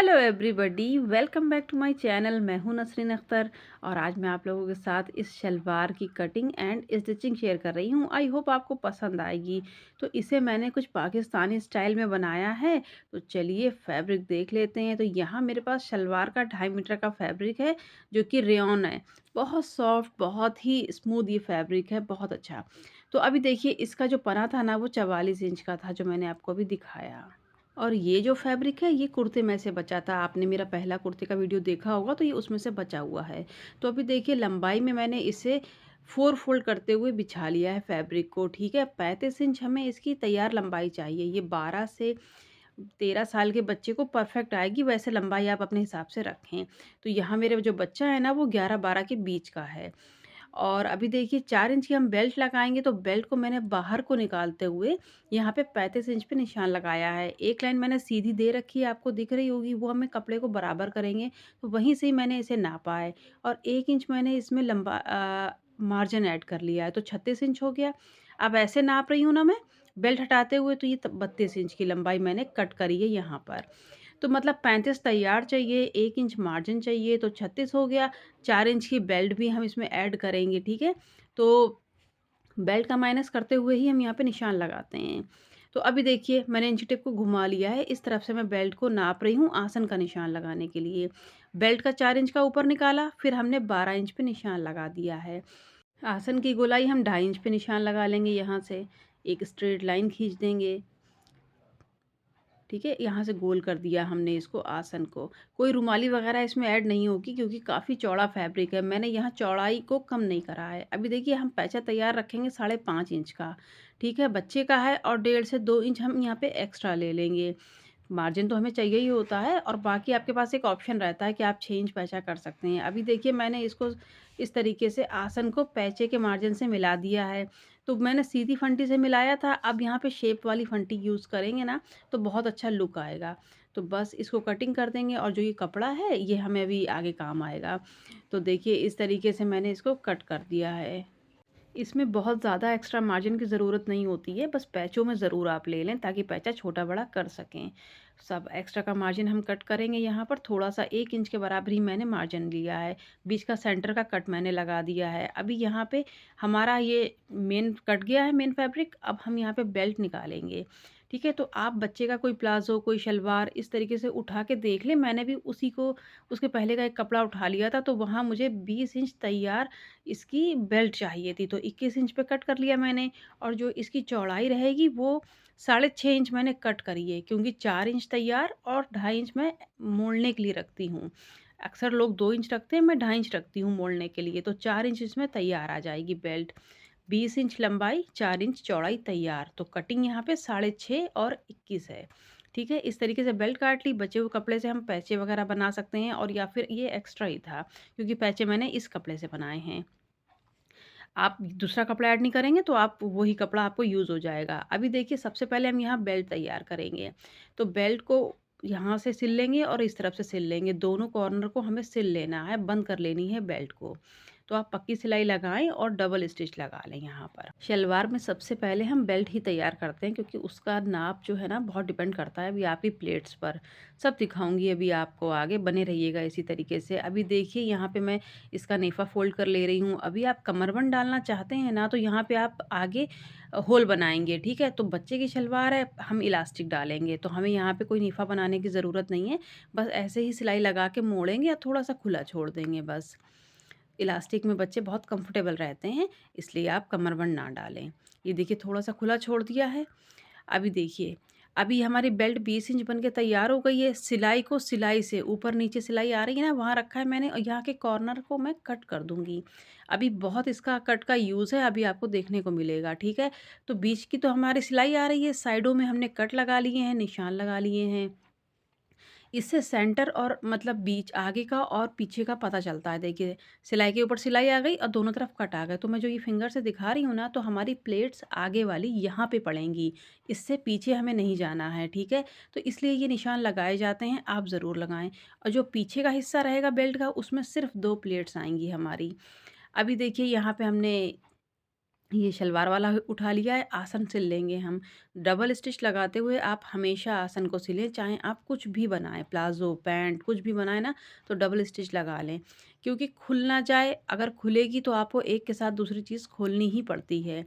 Hello everybody, welcome back to my channel. मैं हूं नसरीन अख्तर और आज मैं आप लोगों के साथ इस शलवार की कटिंग एंड स्टिचिंग शेयर कर रही हूं। आई होप आपको पसंद आएगी। तो इसे मैंने कुछ पाकिस्तानी स्टाइल में बनाया है। तो चलिए फैब्रिक देख लेते हैं। तो यहाँ मेरे पास शलवार का 2.5 मीटर का फैब्रिक है जो कि रेयॉन है। बहुत सॉफ्ट, बहुत ही स्मूथ ये फैब्रिक है, बहुत अच्छा। तो अभी देखिए इसका जो पना था ना वो 44 इंच का था जो मैंने आपको अभी दिखाया। और ये जो फैब्रिक है ये कुर्ते में से बचा था। आपने मेरा पहला कुर्ते का वीडियो देखा होगा तो ये उसमें से बचा हुआ है। तो अभी देखिए लंबाई में मैंने इसे 4 फोल्ड करते हुए बिछा लिया है फैब्रिक को। ठीक है, 35 इंच हमें इसकी तैयार लंबाई चाहिए। ये 12 से 13 साल के बच्चे को परफेक्ट आएगी। वैसे लंबाई आप अपने हिसाब से रखें। तो यहाँ मेरे जो बच्चा है ना वो 11-12 के बीच का है। और अभी देखिए 4 इंच की हम बेल्ट लगाएँगे, तो बेल्ट को मैंने बाहर को निकालते हुए यहाँ पे 35 इंच पे निशान लगाया है। एक लाइन मैंने सीधी दे रखी है, आपको दिख रही होगी, वो हमें कपड़े को बराबर करेंगे, तो वहीं से ही मैंने इसे नापा है। और 1 इंच मैंने इसमें मार्जिन ऐड कर लिया है, तो 36 इंच हो गया। अब ऐसे नाप रही हूँ ना मैं, बेल्ट हटाते हुए, तो ये त 32 इंच की लंबाई मैंने कट करी है यहाँ पर। तो मतलब 35 तैयार चाहिए, 1 इंच मार्जिन चाहिए, तो 36 हो गया। 4 इंच की बेल्ट भी हम इसमें ऐड करेंगे, ठीक है? तो बेल्ट का माइनस करते हुए ही हम यहाँ पे निशान लगाते हैं। तो अभी देखिए मैंने इंची टेप को घुमा लिया है, इस तरफ से मैं बेल्ट को नाप रही हूँ आसन का निशान लगाने के लिए। बेल्ट का 4 इंच का ऊपर निकाला, फिर हमने 12 इंच पे निशान लगा दिया है। आसन की गोलाई हम 2.5 इंच पे निशान लगा लेंगे यहाँ से, एक स्ट्रेट लाइन खींच देंगे। ठीक है, यहाँ से गोल कर दिया हमने इसको आसन को। कोई रुमाली वगैरह इसमें ऐड नहीं होगी क्योंकि काफ़ी चौड़ा फैब्रिक है। मैंने यहाँ चौड़ाई को कम नहीं करा है। अभी देखिए हम पैचा तैयार रखेंगे 5.5 इंच का। ठीक है, बच्चे का है और 1.5 से 2 इंच हम यहाँ पे एक्स्ट्रा ले लेंगे। मार्जिन तो हमें चाहिए ही होता है और बाकी आपके पास एक ऑप्शन रहता है कि आप 6 इंच पैचा कर सकते हैं। अभी देखिए मैंने इसको इस तरीके से आसन को पैचे के मार्जिन से मिला दिया है। तो मैंने सीधी फंटी से मिलाया था, अब यहाँ पे शेप वाली फंटी यूज़ करेंगे ना तो बहुत अच्छा लुक आएगा। तो बस इसको कटिंग कर देंगे और जो ये कपड़ा है ये हमें अभी आगे काम आएगा। तो देखिए इस तरीके से मैंने इसको कट कर दिया है। इसमें बहुत ज़्यादा एक्स्ट्रा मार्जिन की ज़रूरत नहीं होती है, बस पैचों में ज़रूर आप ले लें ताकि पैचा छोटा-बड़ा कर सकें। सब एक्स्ट्रा का मार्जिन हम कट करेंगे यहाँ पर थोड़ा-सा 1 इंच के बराबर ही मैंने मार्जिन लिया है। बीच का सेंटर का कट मैंने लगा दिया है। अभी यहाँ पे हमारा ये मेन कट गया है मेन फैब्रिक, अब हम यहाँ पे बेल्ट निकालेंगे। ठीक है, तो आप बच्चे का कोई प्लाज़ो, कोई शलवार इस तरीके से उठा के देख लें। मैंने भी उसी को उसके पहले का एक कपड़ा उठा लिया था, तो वहाँ मुझे 20 इंच तैयार इसकी बेल्ट चाहिए थी, तो 21 इंच पे कट कर लिया मैंने। और जो इसकी चौड़ाई रहेगी वो 6.5 इंच मैंने कट करी है क्योंकि 4 इंच तैयार और 2.5 इंच मैं मोड़ने के लिए रखती हूँ। अक्सर लोग 2 इंच रखते हैं, मैं 2.5 इंच रखती हूँ मोड़ने के लिए, तो 4 इंच इसमें तैयार आ जाएगी बेल्ट। 20 इंच लंबाई, 4 इंच चौड़ाई तैयार। तो कटिंग यहाँ पे 6.5 और 21 है। ठीक है, इस तरीके से बेल्ट काट ली। बचे हुए कपड़े से हम पैचे वगैरह बना सकते हैं और या फिर ये एक्स्ट्रा ही था क्योंकि पैचे मैंने इस कपड़े से बनाए हैं। आप दूसरा कपड़ा ऐड नहीं करेंगे तो आप वही कपड़ा आपको यूज़ हो जाएगा। अभी देखिए सबसे पहले हम यहाँ बेल्ट तैयार करेंगे। तो बेल्ट को यहाँ से सिल लेंगे और इस तरफ से सिल लेंगे। दोनों कॉर्नर को हमें सिल लेना है, बंद कर लेनी है बेल्ट को। तो आप पक्की सिलाई लगाएँ और डबल स्टिच लगा लें यहाँ पर। शलवार में सबसे पहले हम बेल्ट ही तैयार करते हैं क्योंकि उसका नाप जो है ना बहुत डिपेंड करता है अभी आपकी प्लेट्स पर। सब दिखाऊँगी अभी आपको आगे, बने रहिएगा इसी तरीके से। अभी देखिए यहाँ पे मैं इसका नेफा फ़ोल्ड कर ले रही हूँ। अभी आप कमरबंद डालना चाहते हैं ना, तो यहाँ पे आप आगे होल बनाएँगे, ठीक है? तो बच्चे की शलवार है, हम इलास्टिक डालेंगे, तो हमें यहाँ पे कोई नेफा बनाने की ज़रूरत नहीं है। बस ऐसे ही सिलाई लगा के मोड़ेंगे या थोड़ा-सा खुला छोड़ देंगे बस। इलास्टिक में बच्चे बहुत कंफर्टेबल रहते हैं, इसलिए आप कमरबंद ना डालें। ये देखिए थोड़ा-सा खुला छोड़ दिया है। अभी देखिए, अभी हमारी बेल्ट 20 इंच बन के तैयार हो गई है। सिलाई को सिलाई से ऊपर-नीचे सिलाई आ रही है ना, वहाँ रखा है मैंने और यहाँ के कॉर्नर को मैं कट कर दूँगी। अभी बहुत इसका कट का यूज़ है, अभी आपको देखने को मिलेगा, ठीक है? तो बीच की तो हमारी सिलाई आ रही है, साइडों में हमने कट लगा लिए हैं, निशान लगा लिए हैं। इससे सेंटर और मतलब बीच आगे का और पीछे का पता चलता है। देखिए, सिलाई के ऊपर सिलाई आ गई और दोनों तरफ कट आ गए। तो मैं जो ये फिंगर से दिखा रही हूँ ना, तो हमारी प्लेट्स आगे वाली यहाँ पे पड़ेंगी। इससे पीछे हमें नहीं जाना है, ठीक है? तो इसलिए ये निशान लगाए जाते हैं, आप ज़रूर लगाएँ। और जो पीछे का हिस्सा रहेगा बेल्ट का, उसमें सिर्फ़ 2 प्लेट्स आएँगी हमारी। अभी देखिए यहाँ पे हमने ये शलवार वाला उठा लिया है, आसन सिल लेंगे हम। डबल स्टिच लगाते हुए आप हमेशा आसन को सिलें, चाहे आप कुछ भी बनाएँ, प्लाज़ो, पैंट कुछ भी बनाएँ ना, तो डबल स्टिच लगा लें। क्योंकि खुल ना जाए, अगर खुलेगी तो आपको एक के साथ दूसरी चीज़ खोलनी ही पड़ती है।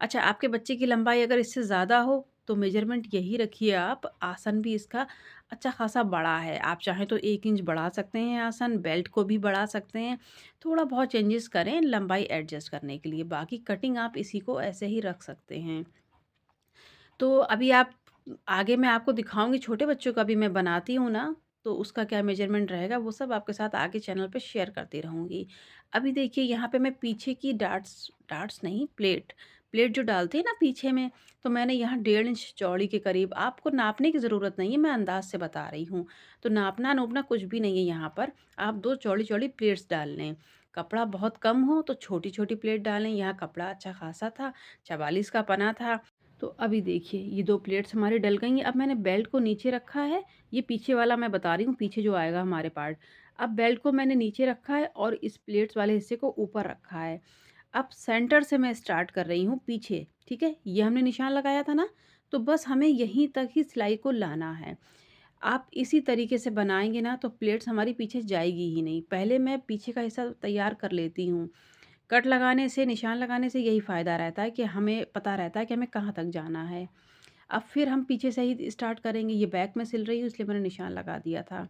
अच्छा, आपके बच्चे की लंबाई अगर इससे ज़्यादा हो, तो मेज़रमेंट यही रखिए आप, आसन भी इसका अच्छा खासा बड़ा है। आप चाहें तो 1 इंच बढ़ा सकते हैं आसन, बेल्ट को भी बढ़ा सकते हैं। थोड़ा बहुत चेंजेस करें लंबाई एडजस्ट करने के लिए, बाकी कटिंग आप इसी को ऐसे ही रख सकते हैं। तो अभी आप आगे मैं आपको दिखाऊँगी, छोटे बच्चों का भी मैं बनाती हूँ ना, तो उसका क्या मेज़रमेंट रहेगा, वो सब आपके साथ आगे चैनल पे शेयर करती रहूँगी। अभी देखिए यहाँ पे मैं पीछे की डार्ट्स डार्ट्स नहीं, प्लेट जो डालते हैं ना पीछे में, तो मैंने यहाँ 1.5 इंच चौड़ी के करीब, आपको नापने की ज़रूरत नहीं है, मैं अंदाज़ से बता रही हूँ। तो नापना-नूपना कुछ भी नहीं है यहाँ पर, आप 2 चौड़ी-चौड़ी प्लेट्स डाल लें। कपड़ा बहुत कम हो तो छोटी-छोटी प्लेट डालें, यहाँ कपड़ा अच्छा खासा था, 44 का पना था। तो अभी देखिए ये 2 प्लेट्स हमारी डल गई हैं। अब मैंने बेल्ट को नीचे रखा है, ये पीछे वाला मैं बता रही हूँ, पीछे जो आएगा हमारे पार्ट। अब बेल्ट को मैंने नीचे रखा है और इस प्लेट्स वाले हिस्से को ऊपर रखा है। अब सेंटर से मैं स्टार्ट कर रही हूँ पीछे, ठीक है? ये हमने निशान लगाया था ना, तो बस हमें यहीं तक ही सिलाई को लाना है। आप इसी तरीके से बनाएँगे ना तो प्लेट्स हमारी पीछे जाएगी ही नहीं। पहले मैं पीछे का हिस्सा तैयार कर लेती हूँ। कट लगाने से, निशान लगाने से यही फ़ायदा रहता है कि हमें पता रहता है कि हमें कहाँ तक जाना है। अब फिर हम पीछे से ही स्टार्ट करेंगे, ये बैक में सिल रही हूँ इसलिए मैंने निशान लगा दिया था।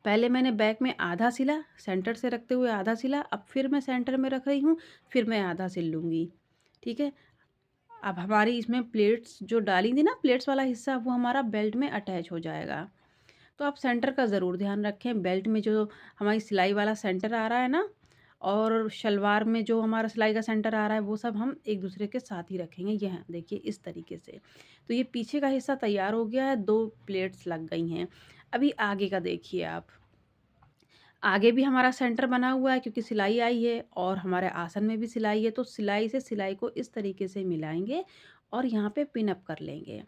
पहले मैंने बैक में आधा सिला, सेंटर से रखते हुए आधा सिला, अब फिर मैं सेंटर में रख रही हूँ, फिर मैं आधा सिल लूँगी, ठीक है? अब हमारी इसमें प्लेट्स जो डाली थी ना, प्लेट्स वाला हिस्सा वो हमारा बेल्ट में अटैच हो जाएगा। तो आप सेंटर का ज़रूर ध्यान रखें, बेल्ट में जो हमारी सिलाई वाला सेंटर आ रहा है ना, और शलवार में जो हमारा सिलाई का सेंटर आ रहा है, वो सब हम एक दूसरे के साथ ही रखेंगे। यह देखिए इस तरीके से। तो ये पीछे का हिस्सा तैयार हो गया है, 2 प्लेट्स लग गई हैं। अभी आगे का देखिए आप। आगे भी हमारा सेंटर बना हुआ है क्योंकि सिलाई आई है और हमारे आसन में भी सिलाई है, तो सिलाई से सिलाई को इस तरीके से मिलाएँगे और यहाँ पे पिन अप कर लेंगे।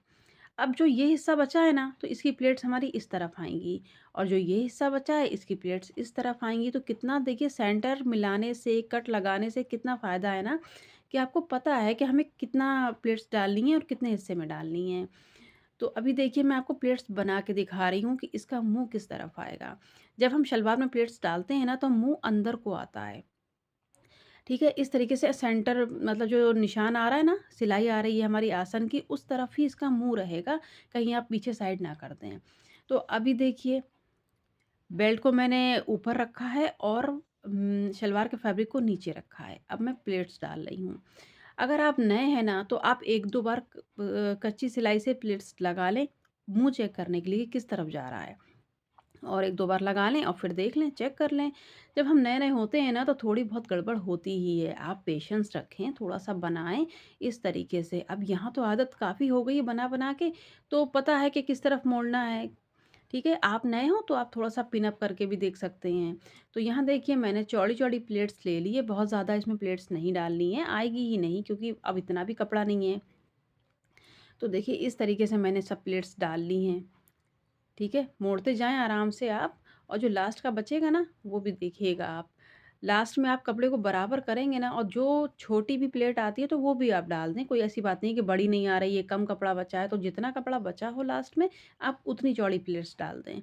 अब जो ये हिस्सा बचा है ना, तो इसकी प्लेट्स हमारी इस तरफ आएँगी और जो ये हिस्सा बचा है, इसकी प्लेट्स इस तरफ आएँगी। तो कितना देखिए सेंटर मिलाने से, कट लगाने से कितना फ़ायदा है ना, कि आपको पता है कि हमें कितना प्लेट्स डालनी है और कितने हिस्से में डालनी है। तो अभी देखिए मैं आपको प्लेट्स बना के दिखा रही हूँ कि इसका मुँह किस तरफ आएगा। जब हम शलवार में प्लेट्स डालते हैं ना, तो मुँह अंदर को आता है। ठीक है? इस तरीके से सेंटर मतलब जो निशान आ रहा है ना, सिलाई आ रही है हमारी आसन की, उस तरफ ही इसका मुँह रहेगा, कहीं आप पीछे साइड ना कर दें। तो अभी देखिए बेल्ट को मैंने ऊपर रखा है और शलवार के फैब्रिक को नीचे रखा है। अब मैं प्लेट्स डाल रही हूँ। अगर आप नए हैं ना, तो आप 1-2 बार कच्ची सिलाई से प्लेट्स लगा लें, मुँह चेक करने के लिए कि किस तरफ जा रहा है। और 1-2 बार लगा लें और फिर देख लें, चेक कर लें। जब हम नए-नए होते हैं ना, तो थोड़ी बहुत गड़बड़ होती ही है। आप पेशेंस रखें, थोड़ा-सा बनाएँ इस तरीके से। अब यहाँ तो आदत काफ़ी हो गई है बना-बना के, तो पता है कि किस तरफ मोड़ना है, ठीक है? आप नए हो तो आप थोड़ा-सा पिन अप करके भी देख सकते हैं। तो यहाँ देखिए मैंने चौड़ी-चौड़ी प्लेट्स ले ली है, बहुत ज़्यादा इसमें प्लेट्स नहीं डालनी है, आएगी ही नहीं क्योंकि अब इतना भी कपड़ा नहीं है। तो देखिए इस तरीके से मैंने सब प्लेट्स डाल ली हैं। ठीक है? मोड़ते जाएँ आराम से आप और जो लास्ट का बचेगा ना, वो भी देखिएगा आप। लास्ट में आप कपड़े को बराबर करेंगे ना और जो छोटी भी प्लेट आती है, तो वो भी आप डाल दें। कोई ऐसी बात नहीं है कि बड़ी नहीं आ रही है, कम कपड़ा बचा है, तो जितना कपड़ा बचा हो लास्ट में, आप उतनी चौड़ी प्लेट्स डाल दें।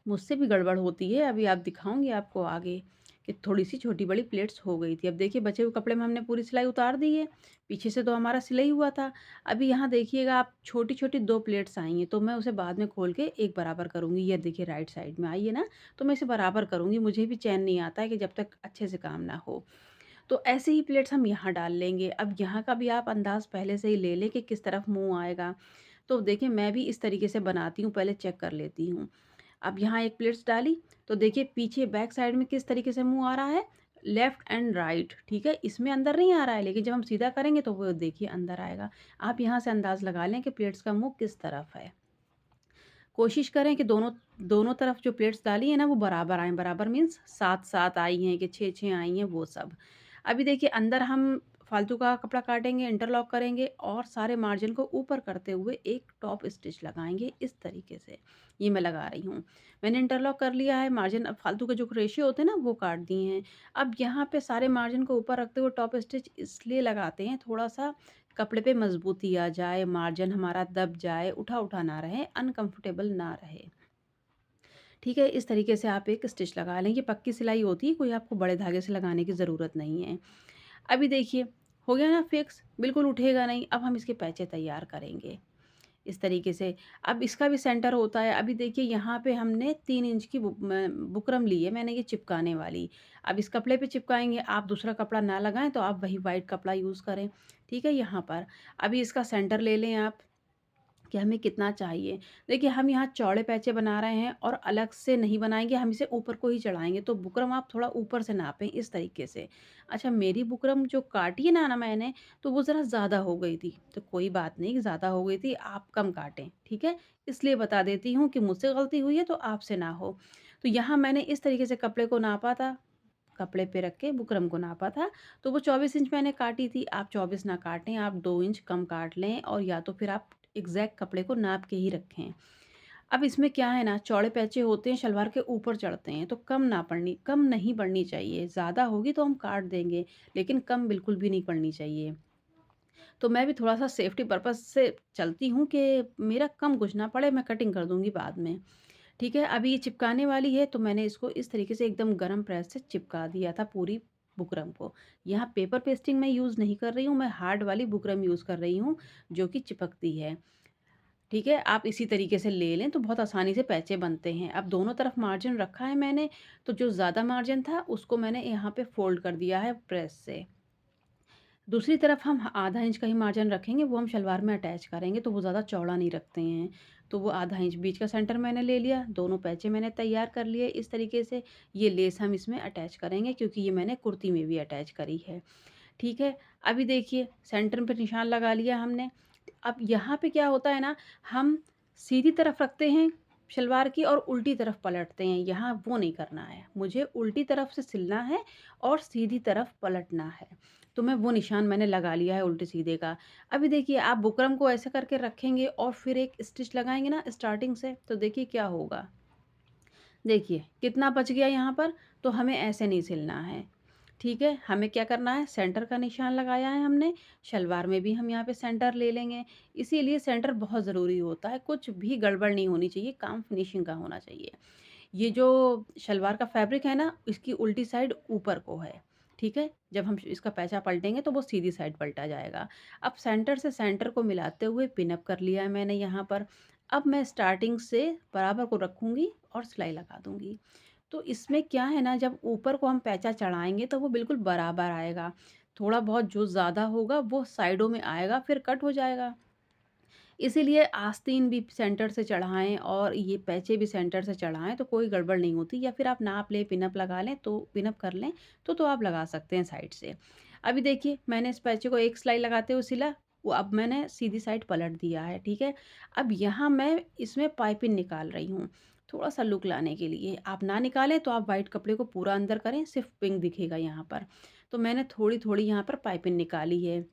मुझसे भी गड़बड़ होती है, अभी आप दिखाऊँगी आपको आगे कि थोड़ी-सी छोटी-बड़ी प्लेट्स हो गई थी। अब देखिए बचे हुए कपड़े में हमने पूरी सिलाई उतार दी है, पीछे से तो हमारा सिला ही हुआ था। अभी यहाँ देखिएगा आप छोटी-छोटी 2 प्लेट्स आई हैं, तो मैं उसे बाद में खोल के एक बराबर करूँगी। ये देखिए राइट साइड में आई है ना, तो मैं इसे बराबर करूँगी, मुझे भी चैन नहीं आता है कि जब तक अच्छे से काम ना हो। तो ऐसे ही प्लेट्स हम यहाँ डाल लेंगे। अब यहाँ का भी आप अंदाज़ पहले से ही ले लें कि किस तरफ मुँह आएगा। तो देखिए मैं भी इस तरीके से बनाती हूँ, पहले चेक कर लेती हूँ। अब यहाँ एक प्लेट्स डाली, तो देखिए पीछे बैक साइड में किस तरीके से मुँह आ रहा है, लेफ्ट एंड राइट, ठीक है? इसमें अंदर नहीं आ रहा है, लेकिन जब हम सीधा करेंगे तो वो देखिए अंदर आएगा। आप यहाँ से अंदाज़ लगा लें कि प्लेट्स का मुँह किस तरफ है। कोशिश करें कि दोनों दोनों तरफ जो प्लेट्स डाली हैं ना, वो बराबर आएँ, बराबर मीन्स 7-7 आई हैं कि 6-6 आई हैं, वो सब। अभी देखिए अंदर हम फालतू का कपड़ा काटेंगे, इंटरलॉक करेंगे और सारे मार्जिन को ऊपर करते हुए एक टॉप स्टिच लगाएँगे इस तरीके से। ये मैं लगा रही हूँ। मैंने इंटरलॉक कर लिया है, मार्जिन अब फालतू के जो रेशियो होते हैं ना वो काट दिए हैं। अब यहाँ पे सारे मार्जिन को ऊपर रखते हुए टॉप स्टिच इसलिए लगाते हैं थोड़ा-सा कपड़े पे मज़बूती आ जाए, मार्जिन हमारा दब जाए, उठा-उठा ना रहे, अनकम्फर्टेबल ना रहे। ठीक है? इस तरीके से आप एक स्टिच लगा लें। ये पक्की सिलाई होती है, कोई आपको बड़े धागे से लगाने की ज़रूरत नहीं है। अभी देखिए, हो गया ना फिक्स, बिल्कुल उठेगा नहीं। अब हम इसके पैचे तैयार करेंगे, इस तरीके से। अब इसका भी सेंटर होता है। अभी देखिए यहाँ पे हमने 3 इंच की बुकरम ली है मैंने ये चिपकाने वाली। अब इस कपड़े पे चिपकाएँगे, आप दूसरा कपड़ा ना लगाएँ तो आप वही व्हाइट कपड़ा यूज़ करें, ठीक है? यहाँ पर। अभी इसका सेंटर ले लें आप कि हमें कितना चाहिए। देखिए हम यहाँ चौड़े पैचे बना रहे हैं और अलग से नहीं बनाएँगे, हम इसे ऊपर को ही चढ़ाएँगे, तो बुकरम आप थोड़ा ऊपर से नापें इस तरीके से। अच्छा मेरी बुकरम जो काटी है ना मैंने, तो वो ज़रा ज़्यादा हो गई थी, तो कोई बात नहीं ज़्यादा हो गई थी, आप कम काटें, ठीक है? इसलिए बता देती हूँ कि मुझसे गलती हुई है तो आपसे ना हो। तो यहाँ मैंने इस तरीके से कपड़े को नापा था, कपड़े पे रख के बुकरम को नापा था, तो वो 24 इंच मैंने काटी थी। आप 24 ना काटें, आप 2 इंच कम काट लें और या तो फिर आप एग्ज़ैक्ट कपड़े को नाप के ही रखें। अब इसमें क्या है ना चौड़े पैचे होते हैं शलवार के ऊपर चढ़ते हैं, तो कम नहीं पड़नी चाहिए। ज़्यादा होगी तो हम काट देंगे, लेकिन कम बिल्कुल भी नहीं पड़नी चाहिए। तो मैं भी थोड़ा-सा सेफ्टी पर्पज़ से चलती हूँ कि मेरा कम कुछ ना पड़े, मैं कटिंग कर दूँगी बाद में। ठीक है, अभी ये चिपकाने वाली है तो मैंने इसको इस तरीके से एकदम गरम प्रेस से चिपका दिया था पूरी बुकरम को। यहाँ पेपर पेस्टिंग मैं यूज़ नहीं कर रही हूँ, मैं हार्ड वाली बुकरम यूज़ कर रही हूँ, जो कि चिपकती है। ठीक है, आप इसी तरीके से ले लें तो बहुत आसानी से पैचे बनते हैं। अब दोनों तरफ मार्जिन रखा है मैंने, तो जो ज़्यादा मार्जिन था उसको मैंने यहाँ पे फ़ोल्ड कर दिया है प्रेस से। दूसरी तरफ हम आधा इंच का ही मार्जिन रखेंगे, वो हम शलवार में अटैच करेंगे, तो वो ज़्यादा चौड़ा नहीं रखते हैं। तो वो आधा इंच बीच का सेंटर मैंने ले लिया, दोनों पैचे मैंने तैयार कर लिए इस तरीके से। ये लेस हम इसमें अटैच करेंगे क्योंकि ये मैंने कुर्ती में भी अटैच करी है। ठीक है? अभी देखिए सेंटर पे निशान लगा लिया हमने। अब यहाँ पे क्या होता है ना, हम सीधी तरफ रखते हैं शलवार की और उल्टी तरफ पलटते हैं, यहाँ वो नहीं करना है। मुझे उल्टी तरफ से सिलना है और सीधी तरफ पलटना है। तो मैं वो निशान मैंने लगा लिया है उल्टे-सीधे का। अभी देखिए आप बुकरम को ऐसे करके रखेंगे और फिर एक स्टिच लगाएँगे ना स्टार्टिंग से, तो देखिए क्या होगा। देखिए कितना बच गया यहाँ पर, तो हमें ऐसे नहीं सिलना है। ठीक है? हमें क्या करना है सेंटर का निशान लगाया है हमने, शलवार में भी हम यहाँ पे सेंटर ले लेंगे। इसीलिए सेंटर बहुत ज़रूरी होता है, कुछ भी गड़बड़ नहीं होनी चाहिए, काम फिनिशिंग का होना चाहिए। ये जो शलवार का फैब्रिक है ना, इसकी उल्टी साइड ऊपर को है, ठीक है? जब हम इसका पैचा पलटेंगे तो वो सीधी साइड पलटा जाएगा। अब सेंटर से सेंटर को मिलाते हुए पिन अप कर लिया है मैंने यहाँ पर। अब मैं स्टार्टिंग से बराबर को रखूँगी और सिलाई लगा दूँगी। तो इसमें क्या है ना जब ऊपर को हम पैचा चढ़ाएँगे तो वो बिल्कुल बराबर आएगा। थोड़ा बहुत जो ज़्यादा होगा वो साइडों में आएगा, फिर कट हो जाएगा। इसीलिए आस्तीन भी सेंटर से चढ़ाएँ और ये पैचे भी सेंटर से चढ़ाएँ तो कोई गड़बड़ नहीं होती या फिर आप नाप लें, पिन-अप लगा लें तो पिन-अप कर लें तो आप लगा सकते हैं साइड से। अभी देखिए मैंने इस पैचे को एक सिलाई लगाते हुए सिला, वो अब मैंने सीधी साइड पलट दिया है, ठीक है? अब यहाँ मैं इसमें पाइपिंग निकाल रही हूँ, थोड़ा-सा लुक लाने के लिए। आप ना निकालें तो आप व्हाइट कपड़े को पूरा अंदर करें, सिर्फ़ पिंक दिखेगा यहाँ पर। तो मैंने थोड़ी-थोड़ी यहाँ पर पाइपिंग निकाली है।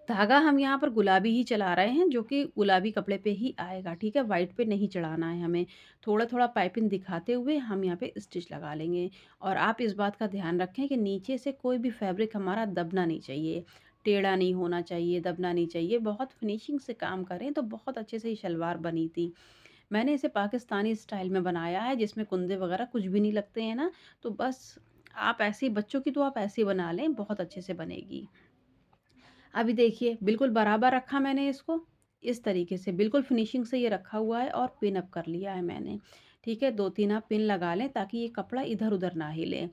धागा हम यहाँ पर गुलाबी ही चला रहे हैं जो कि गुलाबी कपड़े पे ही आएगा, ठीक है? व्हाइट पे नहीं चढ़ाना है हमें। थोड़ा-थोड़ा पाइपिंग दिखाते हुए हम यहाँ पे स्टिच लगा लेंगे और आप इस बात का ध्यान रखें कि नीचे से कोई भी फैब्रिक हमारा दबना नहीं चाहिए, टेढ़ा नहीं होना चाहिए, दबना नहीं चाहिए। बहुत फिनिशिंग से काम करें तो बहुत अच्छे से ये शलवार बनी थी। मैंने इसे पाकिस्तानी स्टाइल में बनाया है जिसमें कुंदे वगैरह कुछ भी नहीं लगते हैं ना, तो बस आप ऐसे ही बच्चों की तो आप ऐसे ही बना लें, बहुत अच्छे से बनेगी। अभी देखिए बिल्कुल बराबर रखा मैंने इसको, इस तरीके से बिल्कुल फिनिशिंग से ये रखा हुआ है और पिन अप कर लिया है मैंने। ठीक है, 2-3 आप पिन लगा लें ताकि ये कपड़ा इधर-उधर ना हिले।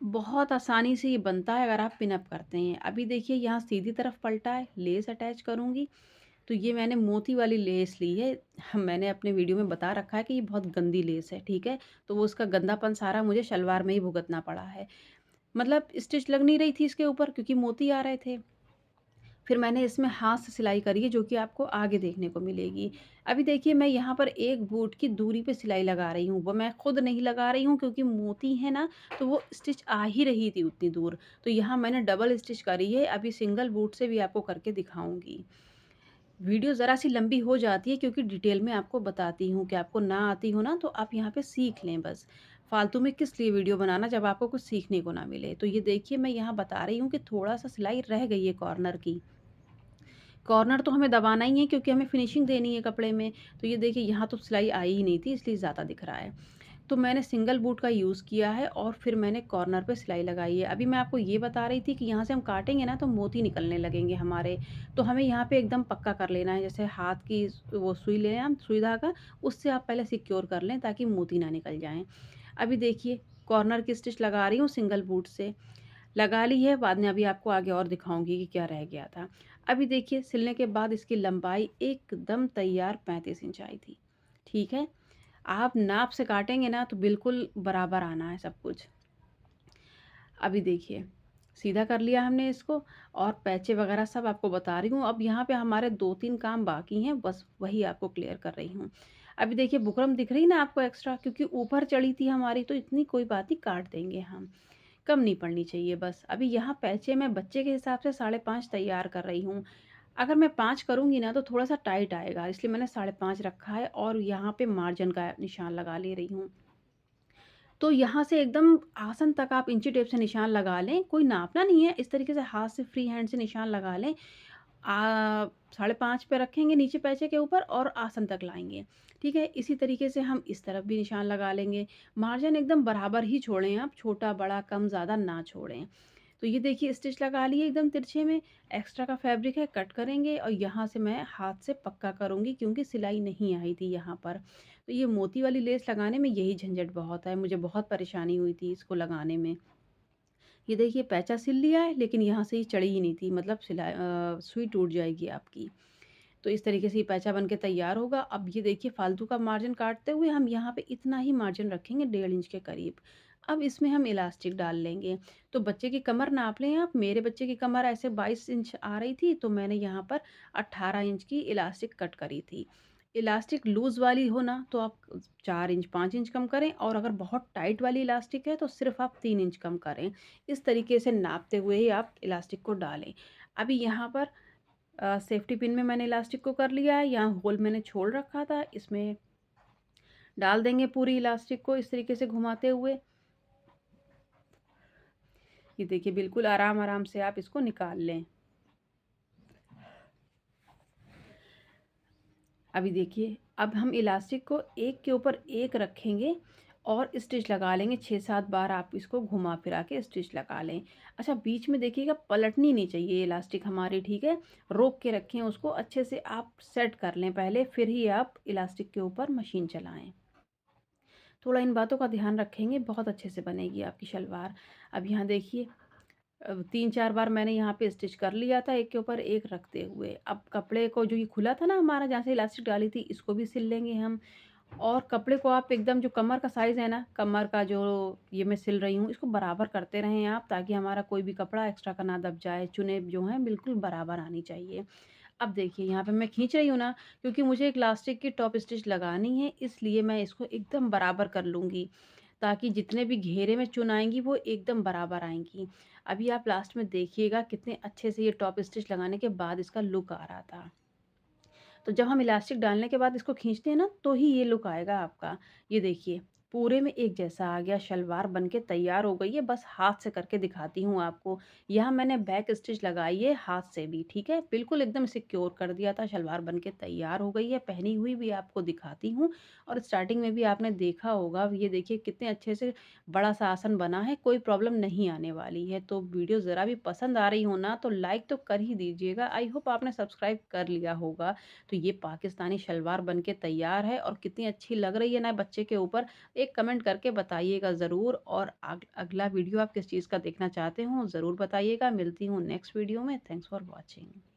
बहुत आसानी से ये बनता है अगर आप पिन अप करते हैं। अभी देखिए यहाँ सीधी तरफ पलटा है, लेस अटैच करूँगी, तो ये मैंने मोती वाली लेस ली है। मैंने अपने वीडियो में बता रखा है कि ये बहुत गंदी लेस है, ठीक है? तो वो उसका गंदापन सारा मुझे शलवार में ही भुगतना पड़ा है। मतलब स्टिच लग नहीं रही थी इसके ऊपर क्योंकि मोती आ रहे थे। फिर मैंने इसमें हाथ से सिलाई करी है जो कि आपको आगे देखने को मिलेगी। अभी देखिए मैं यहाँ पर 1 बूट की दूरी पे सिलाई लगा रही हूँ। वो मैं खुद नहीं लगा रही हूँ क्योंकि मोती है ना, तो वो स्टिच आ ही रही थी उतनी दूर। तो यहाँ मैंने डबल स्टिच करी है, अभी सिंगल बूट से भी आपको करके दिखाऊँगी। वीडियो ज़रा-सी लंबी हो जाती है क्योंकि डिटेल में आपको बताती हूँ कि आपको ना आती हो ना तो आप यहाँ पे सीख लें बस। फालतू में किस लिए वीडियो बनाना जब आपको कुछ सीखने को ना मिले। तो ये देखिए मैं यहाँ बता रही हूँ कि थोड़ा-सा सिलाई रह गई है कॉर्नर की। कॉर्नर तो हमें दबाना ही है क्योंकि हमें फिनिशिंग देनी है कपड़े में। तो ये देखिए यहाँ तो सिलाई आई ही नहीं थी इसलिए ज़्यादा दिख रहा है। तो मैंने सिंगल बूट का यूज़ किया है और फिर मैंने कॉर्नर पे सिलाई लगाई है। अभी मैं आपको ये बता रही थी कि यहाँ से हम काटेंगे ना तो मोती निकलने लगेंगे हमारे। तो हमें यहाँ पे एकदम पक्का कर लेना है। जैसे हाथ की वो सुई लें हम, सुई धागा, उससे आप पहले सिक्योर कर लें ताकि मोती ना निकल जाएँ। अभी देखिए कॉर्नर की स्टिच लगा रही हूँ सिंगल बूट से। लगा ली है, बाद में अभी आपको आगे और दिखाऊँगी कि क्या रह गया था। अभी देखिए सिलने के बाद इसकी लंबाई एकदम तैयार 35 इंच आई थी। ठीक है? आप नाप से काटेंगे ना तो बिल्कुल बराबर आना है सब कुछ। अभी देखिए, सीधा कर लिया हमने इसको और पैचे वगैरह सब आपको बता रही हूँ। अब यहाँ पे हमारे 2-3 काम बाकी हैं, बस वही आपको क्लियर कर रही हूँ। अभी देखिए बुकरम दिख रही है ना आपको एक्स्ट्रा, क्योंकि ऊपर चढ़ी थी हमारी तो इतनी कोई बात नहीं, काट देंगे हम। कम नहीं पड़नी चाहिए बस। अभी यहाँ पैचे मैं बच्चे के हिसाब से 5.5 तैयार कर रही हूँ। अगर मैं 5 करूँगी ना तो थोड़ा-सा टाइट आएगा, इसलिए मैंने 5.5 रखा है और यहाँ पे मार्जिन का निशान लगा ले रही हूँ। तो यहाँ से एकदम आसन तक आप इंची टेप से निशान लगा लें, कोई नापना नहीं है, इस तरीके से हाथ से फ्री हैंड से निशान लगा लें। 5.5 पे रखेंगे नीचे पैचे के ऊपर और आसन तक लाएँगे, ठीक है? इसी तरीके से हम इस तरफ भी निशान लगा लेंगे। मार्जिन एकदम बराबर ही छोड़ें आप, छोटा, बड़ा, कम, ज़्यादा ना छोड़ें। तो ये देखिए स्टिच लगा लिए एकदम तिरछे में, एक्स्ट्रा का फैब्रिक है कट करेंगे और यहाँ से मैं हाथ से पक्का करूँगी क्योंकि सिलाई नहीं आई थी यहाँ पर। तो ये मोती वाली लेस लगाने में यही झंझट बहुत है, मुझे बहुत परेशानी हुई थी इसको लगाने में। ये देखिए पैचा सिल लिया है लेकिन यहाँ से ये चढ़ी ही नहीं थी, मतलब सुई टूट जाएगी आपकी। तो इस तरीके से ये पैचा बन के तैयार होगा। अब ये देखिए फालतू का मार्जिन काटते हुए हम यहाँ पे इतना ही मार्जिन रखेंगे, 1.5 इंच के करीब। अब इसमें हम इलास्टिक डाल लेंगे। तो बच्चे की कमर नाप लें आप, मेरे बच्चे की कमर ऐसे 22 इंच आ रही थी तो मैंने यहाँ पर 18 इंच की इलास्टिक कट करी थी। इलास्टिक लूज़ वाली हो ना तो आप 4 इंच 5 इंच कम करें और अगर बहुत टाइट वाली इलास्टिक है तो सिर्फ़ आप 3 इंच कम करें। इस तरीके से नापते हुए ही आप इलास्टिक को डालें। अभी यहाँ पर सेफ्टी पिन में मैंने इलास्टिक को कर लिया है, यहाँ होल मैंने छोड़ रखा था, इसमें डाल देंगे पूरी इलास्टिक को इस तरीके से घुमाते हुए। ये देखिए बिल्कुल आराम-आराम से आप इसको निकाल लें। अभी देखिए, अब हम इलास्टिक को एक के ऊपर एक रखेंगे और स्टिच लगा लेंगे, 6-7 बार आप इसको घुमा फिरा के स्टिच लगा लें। अच्छा बीच में देखिएगा पलटनी नहीं चाहिए इलास्टिक हमारी, ठीक है? रोक के रखें उसको, अच्छे से आप सेट कर लें पहले, फिर ही आप इलास्टिक के ऊपर मशीन चलाएँ। थोड़ा इन बातों का ध्यान रखेंगे, बहुत अच्छे से बनेगी आपकी शलवार। अब यहाँ देखिए 3-4 बार मैंने यहाँ पे स्टिच कर लिया था एक के ऊपर एक रखते हुए। अब कपड़े को जो ये खुला था ना हमारा जहाँ से इलास्टिक डाली थी, इसको भी सिल लेंगे हम। और कपड़े को आप एकदम जो कमर का साइज़ है ना, कमर का जो ये मैं सिल रही हूँ, इसको बराबर करते रहें आप ताकि हमारा कोई भी कपड़ा एक्स्ट्रा का ना दब जाए। चुनें जो हैं बिल्कुल बराबर आनी चाहिए। अब देखिए यहाँ पे मैं खींच रही हूँ ना, क्योंकि मुझे एक इलास्टिक की टॉप स्टिच लगानी है, इसलिए मैं इसको एकदम बराबर कर लूँगी, ताकि जितने भी घेरे में चुन आएँगी वो एकदम बराबर आएँगी। अभी आप लास्ट में देखिएगा कितने अच्छे से ये टॉप स्टिच लगाने के बाद इसका लुक आ रहा था। तो जब हम इलास्टिक डालने के बाद इसको खींचते हैं ना, तो ही ये लुक आएगा आपका। ये देखिए, पूरे में एक जैसा आ गया, शलवार बन के तैयार हो गई है, बस हाथ से करके दिखाती हूँ आपको। यहाँ मैंने बैक स्टिच लगाई है हाथ से भी, ठीक है? बिल्कुल एकदम सिक्योर कर दिया था, शलवार बन के तैयार हो गई है, पहनी हुई भी आपको दिखाती हूँ और स्टार्टिंग में भी आपने देखा होगा, ये देखिए कितने अच्छे से बड़ा-सा आसन बना है, कोई प्रॉब्लम नहीं आने वाली है। तो वीडियो ज़रा भी पसंद आ रही हो ना, तो लाइक तो कर ही दीजिएगा। आई होप आपने सब्सक्राइब कर लिया होगा। तो ये पाकिस्तानी शलवार बन के तैयार है और कितनी अच्छी लग रही है ना बच्चे के ऊपर। एक कमेंट करके बताइएगा ज़रूर और अगला वीडियो आप किस चीज़ का देखना चाहते हो ज़रूर बताइएगा। मिलती हूँ नेक्स्ट वीडियो में। Thanks for watching.